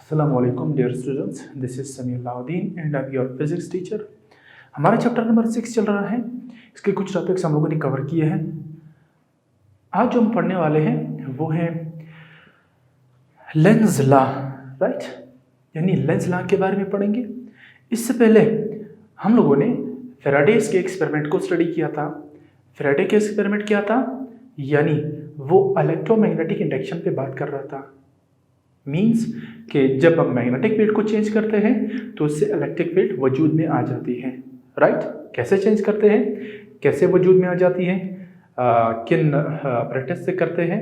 अस्सलाम वालेकुम dear students, this is Sameer Alauddin and I am your physics teacher. हमारा chapter number 6 चल रहा है। इसके कुछ टॉपिक्स हम लोगों ने कवर किए हैं। आज जो हम पढ़ने वाले हैं वो है लेंस लॉ, राइट, यानी लेंस लॉ के बारे में पढ़ेंगे। इससे पहले हम लोगों ने फैराडेज के एक्सपेरिमेंट को स्टडी किया था। फैराडे के एक्सपेरिमेंट क्या था, यानी वो इलेक्ट्रोमैग्नेटिक इंडक्शन पे बात कर रहा था। मीन्स कि जब हम मैग्नेटिक फील्ड को चेंज करते हैं तो उससे इलेक्ट्रिक फील्ड वजूद में आ जाती है, राइट। कैसे चेंज करते हैं, कैसे वजूद में आ जाती है, किन अपरेटस से करते हैं,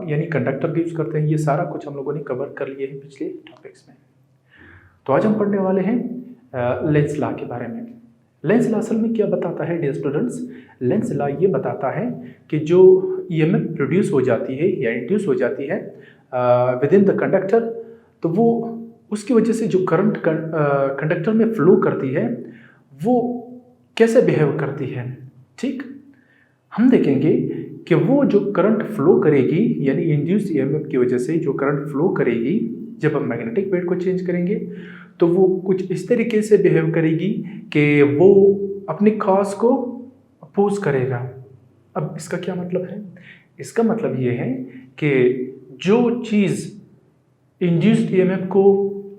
यानी कंडक्टर का यूज़ करते हैं, ये सारा कुछ हम लोगों ने कवर कर लिए हैं पिछले टॉपिक्स में। तो आज हम पढ़ने वाले हैं लेंस लॉ के बारे में। लेंस लॉ असल में क्या बताता है डियर स्टूडेंट्स? लेंस लॉ ये बताता है कि जो ईएमएफ प्रोड्यूस हो जाती है या इंड्यूस हो जाती है विद इन द कंडक्टर, तो वो उसकी वजह से जो करंट कंडक्टर में फ्लो करती है वो कैसे बिहेव करती है। ठीक, हम देखेंगे कि वो जो करंट फ्लो करेगी, यानी इंड्यूस ईएमएफ की वजह से जो करंट फ्लो करेगी जब हम मैग्नेटिक फील्ड को चेंज करेंगे, तो वो कुछ इस तरीके से बिहेव करेगी कि वो अपने कॉज को अपोज करेगा। अब इसका क्या मतलब है? इसका मतलब ये है कि जो चीज़ इंड्यूस्ड ईएमएफ को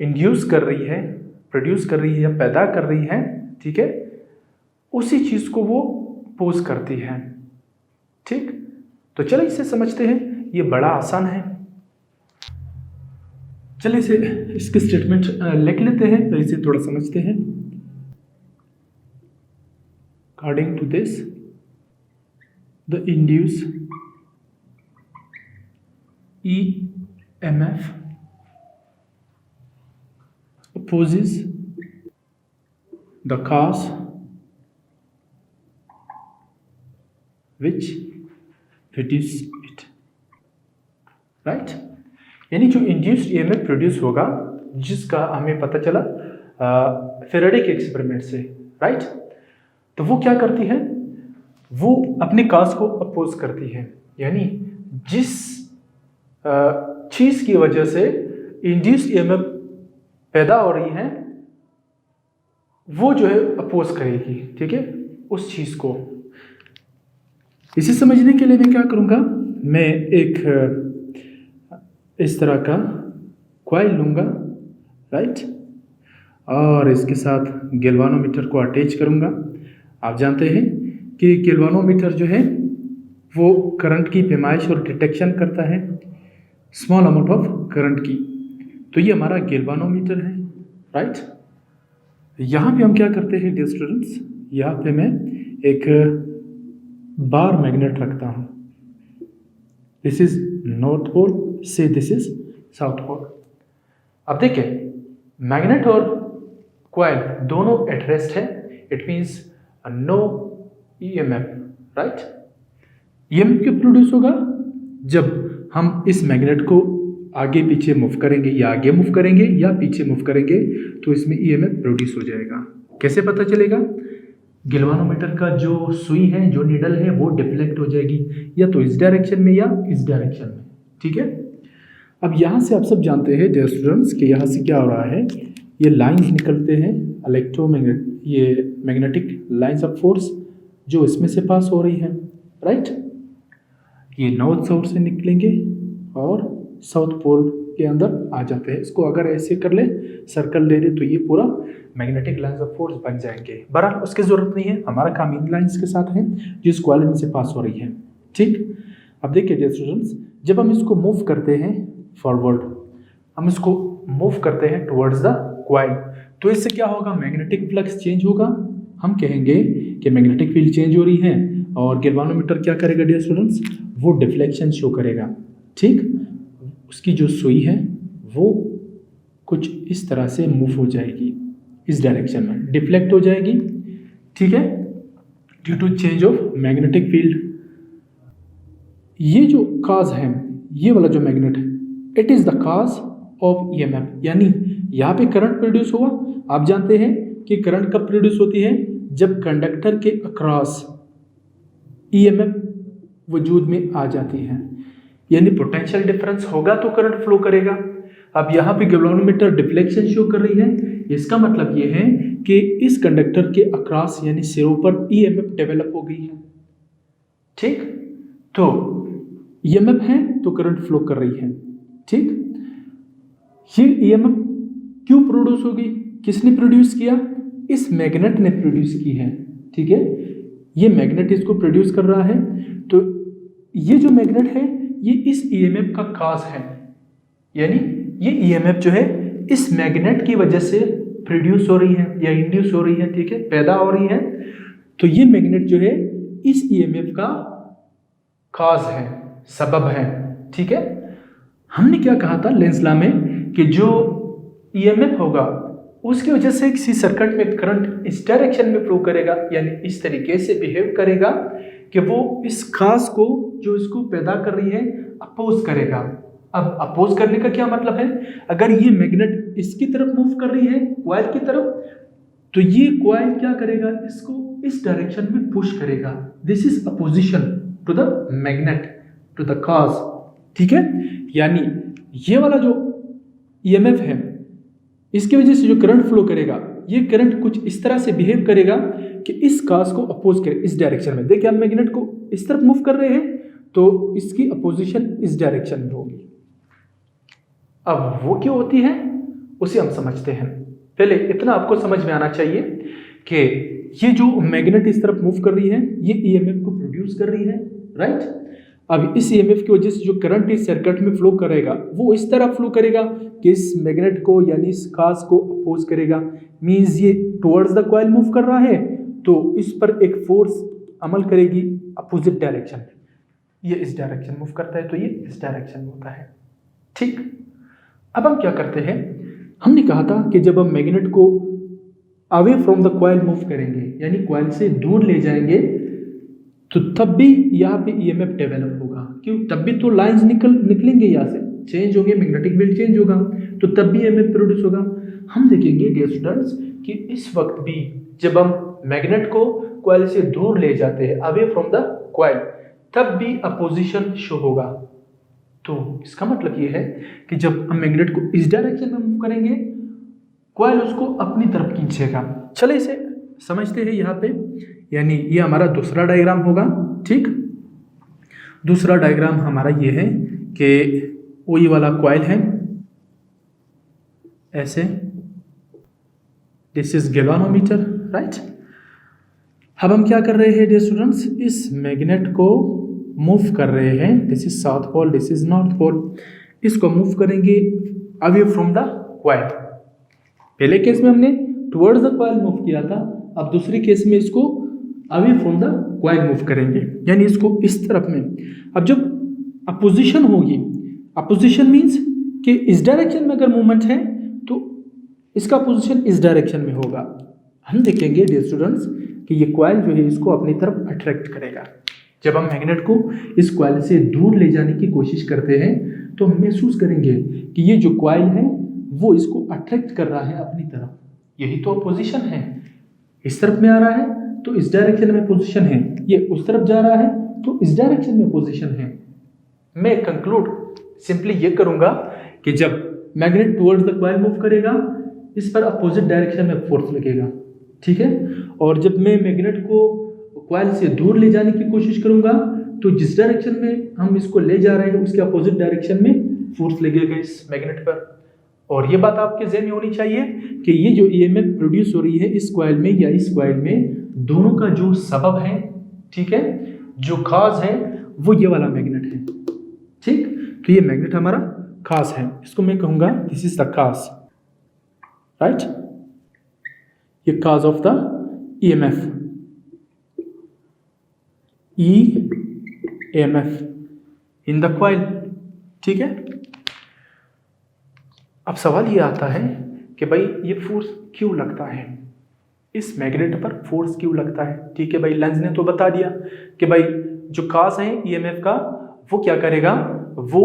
इंड्यूस कर रही है, प्रोड्यूस कर रही है या पैदा कर रही है, ठीक है, उसी चीज़ को वो अपोज करती है। ठीक, तो चलो इसे समझते हैं, ये बड़ा आसान है। चलिए इसे इसके स्टेटमेंट लिख लेते हैं, तो इसे थोड़ा समझते हैं। According to this the induced EMF opposes the cause which produces it, right? यानी जो इंड्यूस्ड ईएमएफ प्रोड्यूस होगा, जिसका हमें पता चला फैराडे के एक्सपेरिमेंट से, राइट, तो वो क्या करती है, वो अपने काज को अपोज करती है। यानी जिस चीज़ की वजह से इंड्यूस्ड ईएमएफ पैदा हो रही है वो जो है अपोज करेगी, ठीक है, उस चीज़ को। इसे समझने के लिए मैं क्या करूँगा, मैं एक इस तरह का कॉइल लूँगा, राइट, और इसके साथ गैल्वानोमीटर को अटैच करूँगा। आप जानते हैं कि गैल्वानोमीटर जो है वो करंट की पैमाइश और डिटेक्शन करता है, स्मॉल अमाउंट ऑफ करंट की। तो ये हमारा गैल्वानोमीटर है, राइट। यहाँ पे हम क्या करते हैं डियर स्टूडेंट्स, यहाँ पे मैं एक बार मैग्नेट रखता हूँ। दिस इज नॉर्थ पोल से दिस इज साउथ पोल। अब देखिए, मैग्नेट और कॉइल दोनों एट रेस्ट है, it means no EMF, right. EMF क्यों प्रोड्यूस होगा? जब हम इस मैग्नेट को आगे पीछे मूव करेंगे, या आगे मूव करेंगे या पीछे मूव करेंगे, तो इसमें ईएमएफ प्रोड्यूस हो जाएगा। कैसे पता चलेगा? गैल्वानोमीटर का जो सुई है, जो नीडल है, वो डिफ्लेक्ट हो जाएगी, या तो इस डायरेक्शन में या इस डायरेक्शन में, ठीक है। अब यहाँ से आप सब जानते हैं डियर स्टूडेंट्स कि यहाँ से क्या हो रहा है, ये लाइंस निकलते हैं इलेक्ट्रोमैग्नेट, ये मैग्नेटिक लाइंस ऑफ फोर्स जो इसमें से पास हो रही है, राइट। ये नॉर्थ साउथ से निकलेंगे और साउथ पोल के अंदर आ जाते हैं। इसको अगर ऐसे कर ले, सर्कल दे दे, तो ये पूरा मैग्नेटिक लाइंस ऑफ फोर्स बन जाएंगे। बहरहाल उसकी ज़रूरत नहीं है, हमारा काम इन लाइंस के साथ है जिस कॉइल में से पास हो रही है, ठीक। अब देखिए डियर स्टूडेंट्स, जब हम इसको मूव करते हैं फॉरवर्ड, हम इसको मूव करते हैं टुवर्ड्स द कॉइल, तो इससे क्या होगा, मैग्नेटिक फ्लक्स चेंज होगा। हम कहेंगे कि मैग्नेटिक फील्ड चेंज हो रही है, और गैल्वानोमीटर क्या करेगा डियर स्टूडेंट्स, वो डिफ्लेक्शन शो करेगा, ठीक। उसकी जो सुई है वो कुछ इस तरह से मूव हो जाएगी, इस डायरेक्शन में डिफ्लेक्ट हो जाएगी, ठीक है, due to change of magnetic field. ये जो काज है, ये वाला जो मैग्नेट है, it is the cause of EMF, यानी यहाँ पे करंट प्रोड्यूस हुआ। आप जानते हैं कि करंट कब प्रोड्यूस होती है, जब कंडक्टर के अक्रॉस ईएमएफ वजूद में आ जाती है, यानी पोटेंशियल डिफरेंस होगा तो करंट फ्लो करेगा। अब यहाँ पे गैल्वेनोमीटर डिफ्लेक्शन शो कर रही है, इसका मतलब ये है कि इस कंडक्टर के अक्रॉस यानी सिरों पर ईएमएफ डेवलप हो गई है। ठीक, तो ईएमएफ है तो करंट फ्लो कर रही है। ठीक, ये ईएमएफ क्यों प्रोड्यूस होगी, किसने प्रोड्यूस किया, इस मैग्नेट ने प्रोड्यूस की है। ठीक है, ये मैग्नेट इसको प्रोड्यूस कर रहा है, तो ये जो मैग्नेट है ये इस ईएमएफ का कॉज है, यानी ये ईएमएफ जो है इस मैग्नेट की वजह से प्रोड्यूस हो रही है या इंड्यूस हो रही है। ठीक है, पैदा हो रही है, तो ये मैग्नेट जो है इस ईएमएफ का कॉज है, सबब है। ठीक है, हमने क्या कहा था लेंस लॉ में कि जो ईएमएफ होगा उसकी वजह से किसी सर्किट में करंट इस डायरेक्शन में फ्लो करेगा, यानी इस तरीके से बिहेव करेगा कि वो इस खास को जो इसको पैदा कर रही है अपोज करेगा। अब अपोज करने का क्या मतलब है, अगर ये मैग्नेट इसकी तरफ मूव कर रही है कॉइल की तरफ, तो ये कॉइल क्या करेगा, इसको इस डायरेक्शन में पुश करेगा। This is opposition to the magnet, to the cause. ठीक है, यानी ये वाला जो ईएमएफ है इसकी वजह से जो करंट फ्लो करेगा, ये करंट कुछ इस तरह से बिहेव करेगा कि इस कॉज को अपोज करे इस डायरेक्शन में। देखिए, हम मैग्नेट को इस तरफ मूव कर रहे हैं तो इसकी अपोजिशन इस डायरेक्शन में होगी। अब वो क्यों होती है उसे हम समझते हैं। पहले इतना आपको समझ में आना चाहिए कि ये जो मैग्नेट इस तरफ मूव कर रही है ये ईएमएफ को प्रोड्यूस कर रही है, राइट। अब इस ईएमएफ की वजह से जो करंट इस सर्किट में फ्लो करेगा वो इस तरह फ्लो करेगा कि इस मैग्नेट को यानी इस खास को अपोज करेगा। मींस ये टुवर्ड्स द कॉइल मूव कर रहा है तो इस पर एक फोर्स अमल करेगी अपोजिट डायरेक्शन में। ये इस डायरेक्शन मूव करता है तो ये इस डायरेक्शन में होता है। ठीक, अब हम क्या करते हैं, हमने कहा था कि जब हम मैग्नेट को away from the coil move करेंगे यानी कॉइल से दूर ले जाएंगे तो तब भी यहाँ पे ईएमएफ डेवलप होगा। क्यों, तब भी तो लाइंस निकलेंगे, यहाँ से चेंज होंगे, मैग्नेटिक फील्ड चेंज होगा तो तब भी ईएमएफ प्रोड्यूस होगा। हम देखेंगे डियर स्टूडेंट्स कि इस वक्त भी जब हम मैग्नेट को कॉइल से दूर ले जाते हैं अवे फ्रॉम द कॉइल, तब भी अपोजिशन शो होगा। तो इसका मतलब ये है कि जब हम मैग्नेट को इस डायरेक्शन में मूव करेंगे कॉइल उसको अपनी तरफ खींचेगा। चले इसे समझते हैं यहाँ पे, यानी ये हमारा दूसरा डायग्राम होगा। ठीक, दूसरा डायग्राम हमारा ये है कि वो ये वाला कॉइल है ऐसे, दिस इज गैल्वेनोमीटर, राइट। अब हम क्या कर रहे हैं डियर स्टूडेंट्स, इस मैग्नेट को मूव कर रहे हैं, this is south pole, this is north pole, इसको मूव करेंगे अवे फ्रॉम द कॉइल। पहले केस में हमने टुवर्ड्स द कॉइल मूव किया था, अब दूसरी केस में इसको away from the coil move करेंगे यानी इसको इस तरफ में। अब जब अपोजिशन होगी, अपोजिशन मीन्स कि इस डायरेक्शन में अगर मूवमेंट है तो इसका पोजीशन इस डायरेक्शन में होगा। हम देखेंगे डियर स्टूडेंट्स कि ये कॉइल जो है इसको अपनी तरफ अट्रैक्ट करेगा। जब हम मैग्नेट को इस कॉइल से दूर ले जाने की कोशिश करते हैं तो हम महसूस करेंगे कि ये जो कॉइल है वो इसको अट्रैक्ट कर रहा है अपनी तरफ। यही तो अपोजिशन है, इस तरफ में आ रहा है तो इस डायरेक्शन में पोजीशन है, ये उस तरफ जा रहा है तो इस डायरेक्शन में पोजीशन है। मैं कंक्लूड सिंपली ये करूंगा कि जब magnet towards the coil move करेगा इस पर अपोजिट डायरेक्शन में फोर्स लगेगा, ठीक है। और जब मैं मैग्नेट को कॉइल से दूर ले जाने की कोशिश करूंगा तो जिस डायरेक्शन में हम इसको ले जा रहे हैं उसके अपोजिट डायरेक्शन में फोर्स लगेगा इस मैग्नेट पर। और ये बात आपके ज़हन में होनी चाहिए कि ये जो ईएमएफ प्रोड्यूस हो रही है इस कॉइल में या इस कॉइल में, दोनों का जो सबब है, ठीक है, जो खास है वो ये वाला मैग्नेट है। ठीक, तो ये मैग्नेट हमारा खास है, इसको मैं कहूंगा दिस इज द खास, राइट। ये cause of the EMF, EMF in the coil, ठीक है। अब सवाल ये आता है कि भाई ये फोर्स क्यों लगता है, इस मैग्नेट पर फोर्स क्यों लगता है। ठीक है भाई, लेंस ने तो बता दिया कि भाई जो काज है ईएमएफ का वो क्या करेगा, वो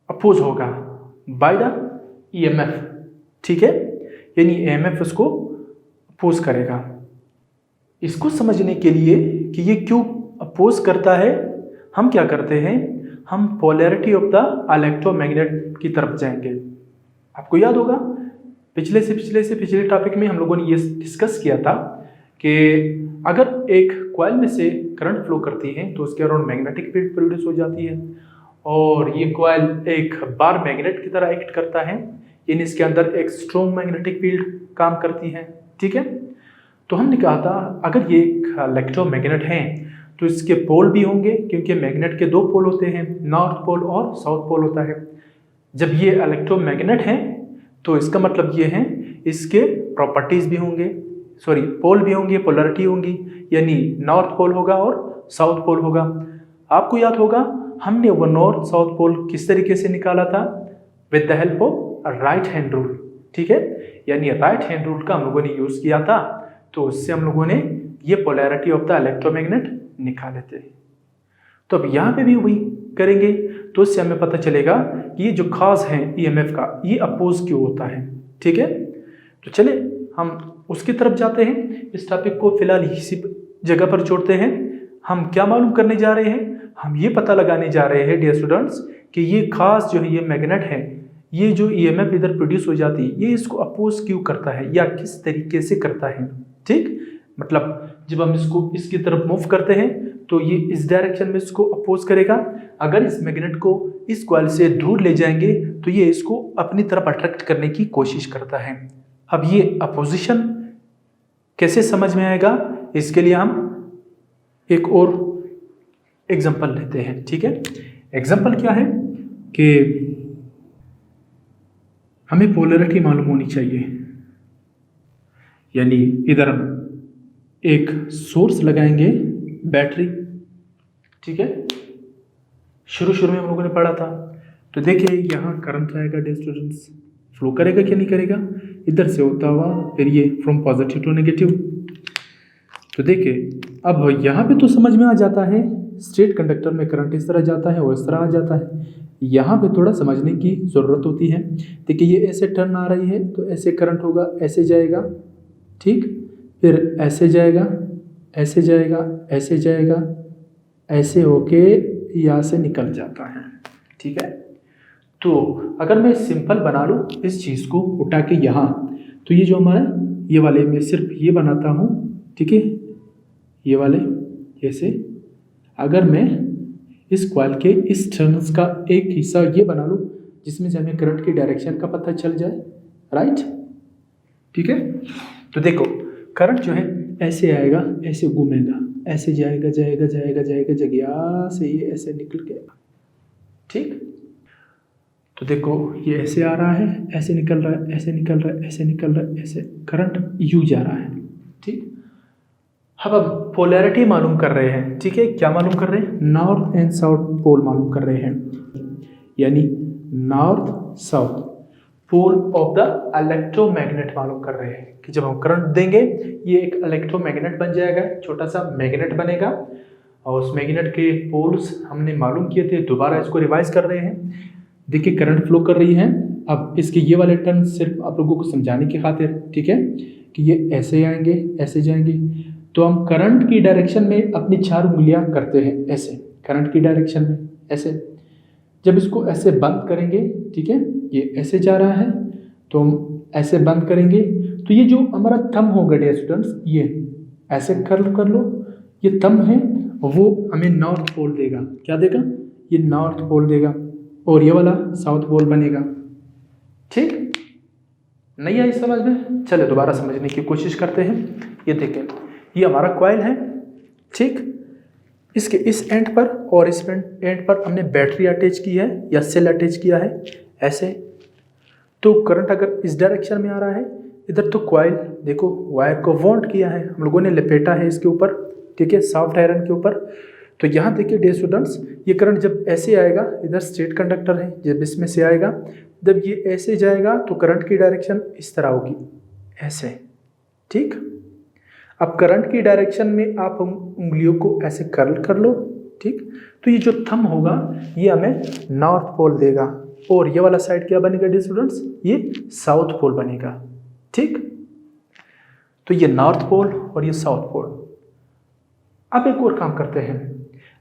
अपोज होगा बाय द ईएमएफ, ठीक है, यानी ईएमएफ उसको अपोज करेगा। इसको समझने के लिए कि ये क्यों अपोज करता है हम क्या करते हैं, हम पोलैरिटी ऑफ द इलेक्ट्रोमैग्नेट की तरफ जाएंगे। आपको याद होगा पिछले टॉपिक में हम लोगों ने ये डिस्कस किया था कि अगर एक कॉइल में से करंट फ्लो करती है तो उसके अराउंड मैग्नेटिक फील्ड प्रोड्यूस हो जाती है, और ये कॉइल एक बार मैग्नेट की तरह एक्ट करता है, यानी इसके अंदर एक स्ट्रॉन्ग मैग्नेटिक फील्ड काम करती है। ठीक है, तो हमने कहा था अगर ये एक इलेक्ट्रोमैग्नेट है तो इसके पोल भी होंगे, क्योंकि मैग्नेट के दो पोल होते हैं, नॉर्थ पोल और साउथ पोल होता है। जब ये इलेक्ट्रोमैग्नेट है तो इसका मतलब ये है इसके प्रॉपर्टीज भी होंगे, पोल भी होंगे, पोलैरिटी होंगी, यानी नॉर्थ पोल होगा और साउथ पोल होगा। आपको याद होगा हमने वो नॉर्थ साउथ पोल किस तरीके से निकाला था, with the help of right hand rule. ठीक है, यानी राइट हैंड रूल का हम लोगों ने यूज किया था, तो उससे हम लोगों ने ये पोलैरिटी ऑफ द इलेक्ट्रोमैग्नेट निकाले थे। तो अब यहाँ पे भी वही करेंगे, तो इससे हमें पता चलेगा कि ये जो खास है ईएमएफ का, ये अपोज क्यों होता है। ठीक है, तो चले हम उसकी तरफ जाते हैं। इस टॉपिक को फिलहाल इसी जगह पर छोड़ते हैं। हम क्या मालूम करने जा रहे हैं, हम ये पता लगाने जा रहे हैं डियर स्टूडेंट्स कि ये खास जो है ये मैग्नेट है, ये जो ईएमएफ इधर प्रोड्यूस हो जाती है, ये इसको अपोज क्यों करता है या किस तरीके से करता है। ठीक, मतलब जब हम इसको इसकी तरफ मूव करते हैं तो ये इस डायरेक्शन में इसको अपोज करेगा। अगर इस मैग्नेट को इस कॉइल से दूर ले जाएंगे तो ये इसको अपनी तरफ अट्रैक्ट करने की कोशिश करता है। अब ये अपोजिशन कैसे समझ में आएगा, इसके लिए हम एक और एग्जांपल लेते हैं। ठीक है, एग्जांपल क्या है कि हमें पोलैरिटी मालूम होनी चाहिए, यानी इधर हम एक सोर्स लगाएंगे बैटरी। ठीक है, शुरू में हम लोगों ने पढ़ा था, तो देखिए यहाँ करंट आएगा डियर स्टूडेंट्स, फ्लो करेगा क्या नहीं करेगा, इधर से होता हुआ फिर ये फ्रॉम पॉजिटिव टू नेगेटिव। तो देखिए अब यहाँ पे तो समझ में आ जाता है, स्ट्रेट कंडक्टर में करंट इस तरह जाता है और इस तरह आ जाता है। यहाँ पे थोड़ा समझने की ज़रूरत होती है। देखिए ये ऐसे टर्न आ रही है तो ऐसे करंट होगा, ऐसे जाएगा, ठीक, फिर ऐसे जाएगा, ऐसे जाएगा, ऐसे जाएगा, ऐसे होके यहाँ से निकल जाता है। ठीक है, तो अगर मैं सिंपल बना लूँ इस चीज़ को उठा के यहाँ, तो ये जो हमारा ये वाले मैं सिर्फ ये बनाता हूँ। ठीक है, ये वाले ऐसे, अगर मैं इस कॉइल के इस टर्न्स का एक हिस्सा ये बना लूँ जिसमें से हमें करंट की डायरेक्शन का पता चल जाए, राइट। ठीक है, तो देखो करंट जो है ऐसे आएगा, ऐसे घूमेगा, ऐसे जाएगा जाएगा जाएगा जाएगा जगह से ये ऐसे निकल के, ठीक। तो देखो ये ऐसे आ रहा है, ऐसे निकल रहा है, ऐसे निकल रहा है, ऐसे निकल रहा है, ऐसे करंट यू जा रहा है, ठीक। अब पोलैरिटी मालूम कर रहे हैं। ठीक है, क्या मालूम कर रहे हैं, नॉर्थ एंड साउथ पोल मालूम कर रहे हैं, यानी north south pole of the electromagnet मालूम कर रहे हैं कि जब हम करंट देंगे ये एक इलेक्ट्रोमैग्नेट बन जाएगा, छोटा सा मैग्नेट बनेगा, और उस मैग्नेट के पोल्स हमने मालूम किए थे, दोबारा इसको रिवाइज कर रहे हैं। देखिए करंट फ्लो कर रही है। अब इसके ये वाले टर्न सिर्फ आप लोगों को समझाने की खातिर, ठीक है, कि ये ऐसे आएंगे, ऐसे जाएंगे, तो हम करंट की डायरेक्शन में अपनी 4 उंगलियां करते हैं ऐसे, करंट की डायरेक्शन में ऐसे। जब इसको ऐसे बंद करेंगे, ठीक है, ये ऐसे जा रहा है तो हम ऐसे बंद करेंगे, तो ये जो हमारा थंब होगा डियर स्टूडेंट्स, ये ऐसे कर्ल कर लो, ये थंब है वो हमें नॉर्थ पोल देगा। क्या देगा, ये नॉर्थ पोल देगा, और ये वाला साउथ पोल बनेगा। ठीक, नहीं आई समझ में, चलो दोबारा समझने की कोशिश करते हैं। ये देखें, ये हमारा कॉइल है, ठीक, इसके इस एंड पर और इस एंड पर हमने बैटरी अटैच की है या सेल अटैच किया है ऐसे। तो करंट अगर इस डायरेक्शन में आ रहा है इधर, तो कॉइल देखो वायर को वाउंड किया है हम लोगों ने, लपेटा है इसके ऊपर, ठीक है, सॉफ्ट आयरन के ऊपर। तो यहाँ देखिए डियर स्टूडेंट्स, ये करंट जब ऐसे आएगा, इधर स्ट्रेट कंडक्टर है, जब इसमें से आएगा, जब ये ऐसे जाएगा तो करंट की डायरेक्शन इस तरह होगी, ऐसे, ठीक। अब करंट की डायरेक्शन में आप उंगलियों को ऐसे कर्ल कर लो, ठीक। तो ये जो थंब होगा ये हमें नॉर्थ पोल देगा, और ये वाला साइड क्या बनेगा डियर स्टूडेंट्स, ये साउथ पोल बनेगा, ठीक। तो ये नॉर्थ पोल और ये साउथ पोल। अब एक और काम करते हैं,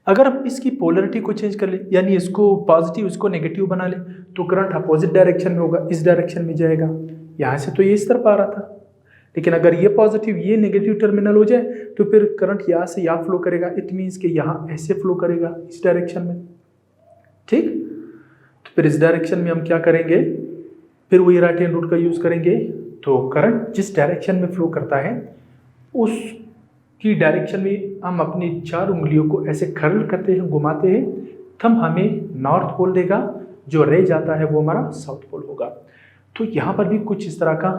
अगर हम इसकी पोलरिटी को चेंज कर ले, यानी इसको पॉजिटिव इसको नेगेटिव बना ले, तो करंट अपोजिट डायरेक्शन में होगा, इस डायरेक्शन में जाएगा। यहाँ से तो ये इस तरफ आ रहा था, लेकिन अगर ये पॉजिटिव ये नेगेटिव टर्मिनल हो जाए तो फिर करंट यहाँ से यहाँ फ्लो करेगा। इट मीन्स कि यहाँ ऐसे फ्लो करेगा इस डायरेक्शन में, ठीक। तो फिर इस डायरेक्शन में हम क्या करेंगे, फिर वही राइट हैंड रूल का यूज़ करेंगे। तो करंट जिस डायरेक्शन में फ्लो करता है उसकी डायरेक्शन में हम अपनी 4 उंगलियों को ऐसे कर्ल करते हैं, घुमाते हैं, तब हमें नॉर्थ पोल देगा, जो रह जाता है वो हमारा साउथ पोल होगा। तो यहाँ पर भी कुछ इस तरह का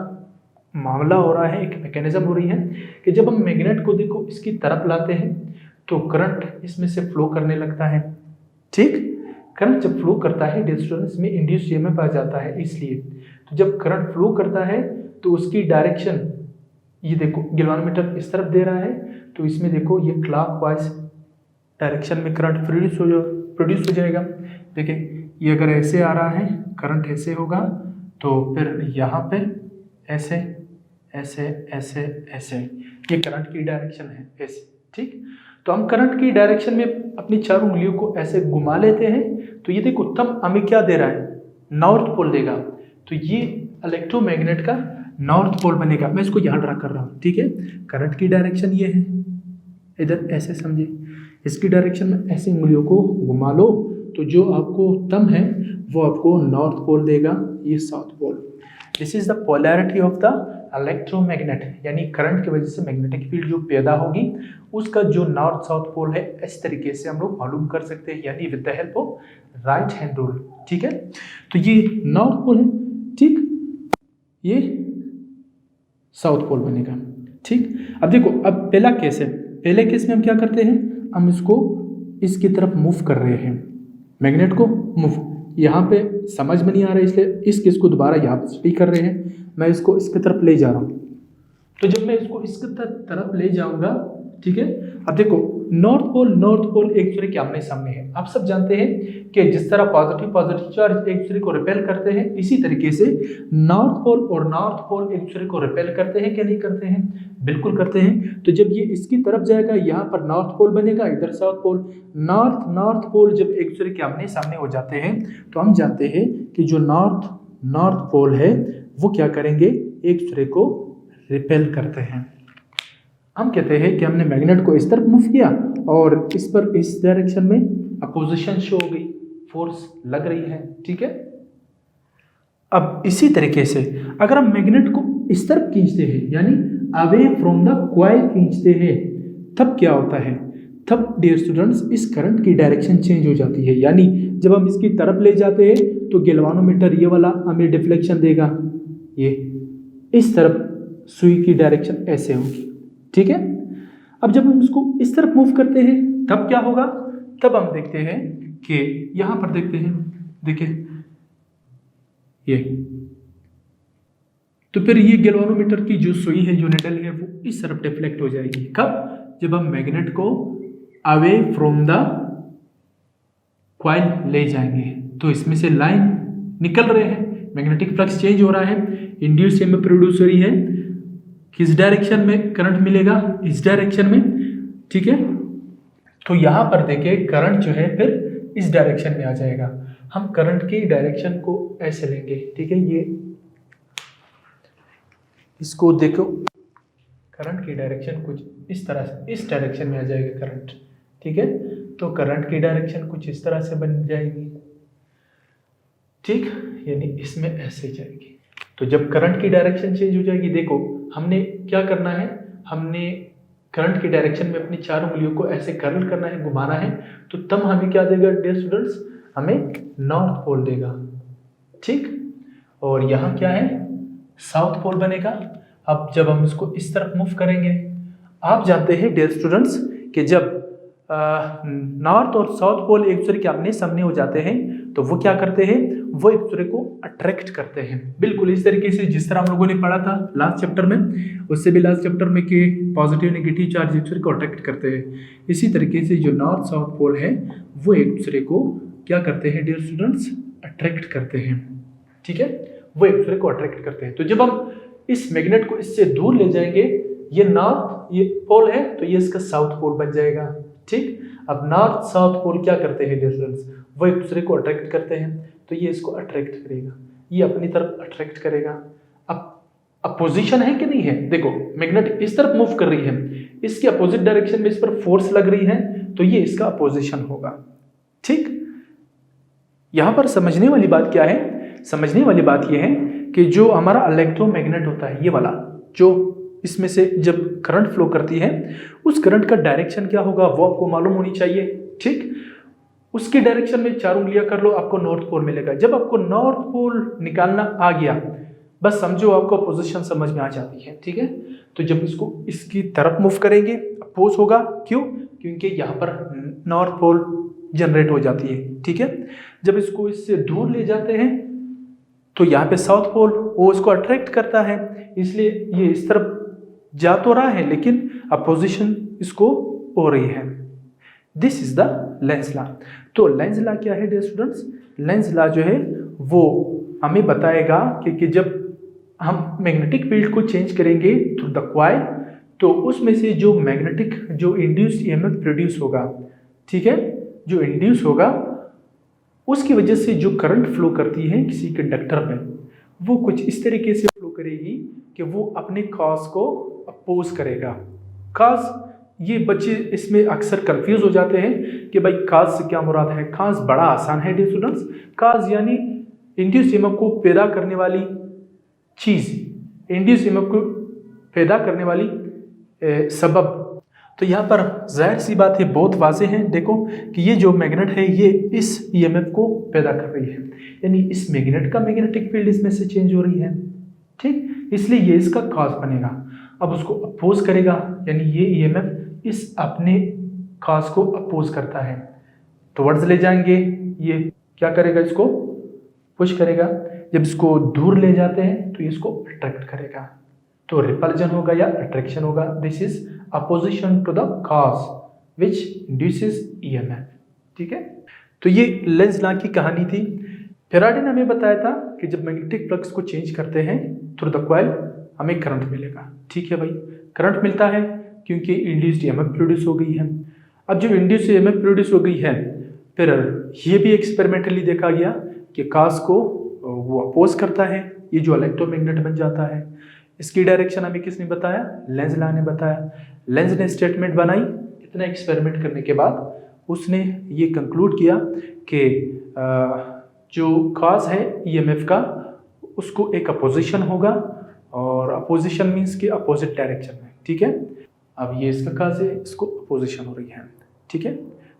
मामला हो रहा है, एक मैकेनिज्म हो रही है कि जब हम मैग्नेट को देखो इसकी तरफ लाते हैं तो करंट इसमें से फ्लो करने लगता है, ठीक। करंट जब फ्लो करता है डिस्टेंस में इंड्यूस्ड ईएमएफ आ जाता है, इसलिए तो जब करंट फ्लो करता है तो उसकी डायरेक्शन, ये देखो गैल्वेनोमीटर इस तरफ दे रहा है, तो इसमें देखो ये क्लॉकवाइज डायरेक्शन में करंट प्रोड्यूस हो जाएगा। देखिए ये अगर ऐसे आ रहा है करंट ऐसे होगा, तो फिर यहाँ पे ऐसे ऐसे ऐसे ऐसे, ये करंट की डायरेक्शन है ऐसे, ठीक। तो हम करंट की डायरेक्शन में अपनी 4 उंगलियों को ऐसे घुमा लेते हैं, तो ये देखो तब हमें क्या दे रहा है, नॉर्थ पोल देगा। तो ये इलेक्ट्रोमैग्नेट का नॉर्थ पोल बनेगा। मैं इसको यहाँ ड्रा कर रहा हूँ, ठीक है। करंट की डायरेक्शन ये है, इधर ऐसे समझे, इसकी डायरेक्शन में ऐसे उंगलियों को घुमा लो, तो जो आपको तम है वो आपको नॉर्थ पोल देगा, ये south pole. This is the polarity of the electromagnet, यानी करंट की वजह से मैग्नेटिक फील्ड जो पैदा होगी उसका जो नॉर्थ साउथ पोल है, इस तरीके से हम लोग मालूम कर सकते हैं, यानी with the help of right hand rule, ठीक है। तो ये नॉर्थ पोल है, ठीक, ये साउथ पोल बनेगा, ठीक। अब देखो, अब पहला केस है, पहले केस में हम क्या करते हैं, हम इसको इसकी तरफ मूव कर रहे हैं, मैग्नेट को मूव, यहाँ पे समझ में नहीं आ रहा है इसलिए इस केस को दोबारा यहाँ पे स्टडी कर रहे हैं। मैं इसको इसकी तरफ ले जा रहा हूँ, तो जब मैं इसको इसकी तरफ ले जाऊँगा, ठीक है। अब देखो नॉर्थ पोल एक दूसरे के आमने सामने है। आप सब जानते हैं कि जिस तरह पॉजिटिव चार्ज एक दूसरे को रिपेल करते हैं, इसी तरीके से नॉर्थ पोल एक दूसरे को रिपेल करते हैं कि नहीं करते हैं, बिल्कुल करते हैं। तो जब ये इसकी तरफ जाएगा, यहाँ पर नॉर्थ पोल बनेगा, इधर साउथ पोल। नॉर्थ पोल जब एक दूसरे के आमने सामने हो जाते हैं तो हम जानते हैं कि जो नॉर्थ पोल है वो क्या करेंगे, एक दूसरे को रिपेल करते हैं। हम कहते हैं कि हमने मैग्नेट को इस तरफ मूव किया और इस पर इस डायरेक्शन में अपोजिशन शो हो गई, फोर्स लग रही है, ठीक है। अब इसी तरीके से अगर हम मैग्नेट को इस तरफ खींचते हैं, यानी अवे फ्रॉम द कॉइल खींचते हैं, तब क्या होता है, तब डियर स्टूडेंट्स इस करंट की डायरेक्शन चेंज हो जाती है। यानी जब हम इसकी तरफ ले जाते हैं तो गैल्वेनोमीटर ये वाला हमें डिफ्लेक्शन देगा, ये इस तरफ सुई की डायरेक्शन ऐसे होगी, ठीक है। अब जब हम इसको इस तरफ मूव करते हैं तब क्या होगा, तब हम देखते हैं कि यहां पर देखते हैं, देखिए ये, तो फिर ये गैल्वेनोमीटर की जो सुई है, जो निडल है, वो इस तरफ डिफ्लेक्ट हो जाएगी। कब, जब हम मैग्नेट को अवे फ्रॉम द कॉइल ले जाएंगे, तो इसमें से लाइन निकल रहे हैं, मैग्नेटिक फ्लक्स चेंज हो रहा है, इंड्यूस ईएमएफ प्रोड्यूस हो रही है। किस डायरेक्शन में करंट मिलेगा, इस डायरेक्शन में, ठीक है। तो यहां पर देखिए करंट जो है फिर इस डायरेक्शन में आ जाएगा। हम करंट की डायरेक्शन को ऐसे लेंगे, ठीक है, ये इसको देखो, करंट की डायरेक्शन कुछ इस तरह से, इस डायरेक्शन में आ जाएगा करंट, ठीक है। तो करंट की डायरेक्शन कुछ इस तरह से बन जाएगी, ठीक, यानी इसमें ऐसे जाएगी। तो जब करंट की डायरेक्शन चेंज हो जाएगी, देखो हमने क्या करना है, हमने करंट की डायरेक्शन में अपनी 4 उंगलियों को ऐसे कर्ल करना है, घुमाना है, तो तब हमें क्या देगा डियर स्टूडेंट्स, हमें नॉर्थ पोल देगा, ठीक। और यहाँ क्या है, साउथ पोल बनेगा। अब जब हम इसको इस तरफ मूव करेंगे, आप जानते हैं डियर स्टूडेंट्स कि जब नॉर्थ और साउथ पोल एक दूसरे के आमने सामने हो जाते हैं तो वो क्या करते हैं, वो एक दूसरे को अट्रैक्ट करते हैं, बिल्कुल इस तरीके से जिस तरह हम लोगों ने पढ़ा था लास्ट चैप्टर में, उससे भी लास्ट चैप्टर में कि पॉजिटिव नेगेटिव चार्ज एक दूसरे को अट्रैक्ट करते हैं। इसी तरीके से जो नॉर्थ साउथ पोल है वो एक दूसरे को क्या करते हैं डियर स्टूडेंट्स, अट्रैक्ट करते हैं, ठीक है, वो एक दूसरे को अट्रैक्ट करते हैं। तो जब हम इस मैग्नेट को इससे दूर ले जाएंगे, ये नॉर्थ ये पोल है तो ये इसका साउथ पोल बन जाएगा, ठीक। अब नॉर्थ साउथ पोल क्या करते हैं डियर स्टूडेंट्स, वो एक दूसरे को अट्रैक्ट करते हैं, तो ये इसको अट्रैक्ट करेगा, ये अपनी तरफ अट्रैक्ट करेगा। अब पोजीशन है कि नहीं है, देखो मैग्नेट इस तरफ मूव कर रही है, इसके अपोजिट डायरेक्शन में इस पर फोर्स लग रही है, तो ये इसका अपोजिशन होगा। ठीक, यहां पर समझने वाली बात क्या है, समझने वाली बात यह है कि जो हमारा इलेक्ट्रोमैग्नेट होता है, ये वाला जो इसमें से जब करंट फ्लो करती है, उस करंट का डायरेक्शन क्या होगा वो आपको मालूम होनी चाहिए। ठीक, उसकी डायरेक्शन में 4 उंगलियां कर लो, आपको नॉर्थ पोल मिलेगा। जब आपको नॉर्थ पोल निकालना आ गया, बस समझो आपको पोजीशन समझ में आ जाती है। ठीक है, तो जब इसको इसकी तरफ मूव करेंगे अपोज होगा, क्यों, क्योंकि यहाँ पर नॉर्थ पोल जनरेट हो जाती है। ठीक है, जब इसको इससे दूर ले जाते हैं तो यहाँ पे साउथ पोल वो इसको अट्रैक्ट करता है, इसलिए ये इस तरफ जा तो रहा है लेकिन अपोजिशन इसको हो रही है। This is the Lenz law. तो लेंज लॉ क्या है डियर स्टूडेंट्स, लेंज लॉ जो है वो हमें बताएगा कि जब हम मैग्नेटिक फील्ड को चेंज करेंगे थ्रू द कॉइल, तो उसमें से जो मैग्नेटिक जो इंड्यूस्ड ईएमएफ प्रोड्यूस होगा, ठीक है, जो इंड्यूस होगा उसकी वजह से जो करंट फ्लो करती है किसी कंडक्टर में, वो कुछ इस तरीके से फ्लो करेगी कि वो अपने कॉज को अपोज करेगा। कॉज, ये बच्चे इसमें अक्सर कंफ्यूज हो जाते हैं कि भाई कॉज से क्या मुराद है। कॉज बड़ा आसान है डियर स्टूडेंट्स, कॉज यानी इंड्यूस ईएमएफ को पैदा करने वाली चीज, इंड्यूस ईएमएफ को पैदा करने वाली सबब। तो यहाँ पर जाहिर सी बात है, बहुत वाज़ेह है, देखो कि ये जो मैग्नेट है ये इस ईएमएफ को पैदा कर रही है, यानी इस मैग्नेट का मैग्नेटिक फील्ड इसमें से चेंज हो रही है। ठीक, इसलिए ये इसका कॉज बनेगा। अब उसको अपोज करेगा, यानी ये ईएमएफ इस अपने कॉज को अपोज करता है, तो वर्ड्स ले जाएंगे, ये क्या करेगा, इसको पुश करेगा। जब इसको दूर ले जाते हैं तो इसको अट्रैक्ट करेगा, तो रिपल्जन होगा या अट्रैक्शन होगा। This is opposition to the cause which induces EMF. ठीक है, तो ये लेंज लॉ की कहानी थी। फेराडे ने हमें बताया था कि जब मैग्नेटिक फ्लक्स को चेंज करते हैं थ्रू द कॉइल हमें करंट मिलेगा। ठीक है भाई, करंट मिलता है क्योंकि इंड्यूस्ड ईएमएफ प्रोड्यूस हो गई है। अब जो इंड्यूस्ड ईएमएफ प्रोड्यूस हो गई है, फिर ये भी एक्सपेरिमेंटली देखा गया कि कॉज को वो अपोज करता है, ये जो इलेक्ट्रोमैग्नेट बन जाता है। इसकी डायरेक्शन हमें किसने बताया, लेंज लॉ ने बताया। लेंज ने स्टेटमेंट बनाई, इतना एक्सपेरिमेंट करने के बाद उसने ये कंक्लूड किया कि जो कॉज है ईएमएफ का उसको एक अपोजिशन होगा, और अपोजिशन मीन्स कि अपोजिट डायरेक्शन में। ठीक है, अब ये इसका कॉज है, इसको अपोजिशन हो रही है। ठीक है,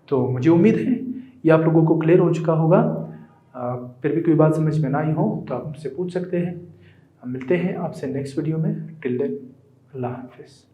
तो मुझे उम्मीद है ये आप लोगों को क्लियर हो चुका होगा। फिर भी कोई बात समझ में ना आई हो तो आप मुझसे पूछ सकते हैं। हम मिलते हैं आपसे नेक्स्ट वीडियो में। टिल देन अल्लाह हाफिज़।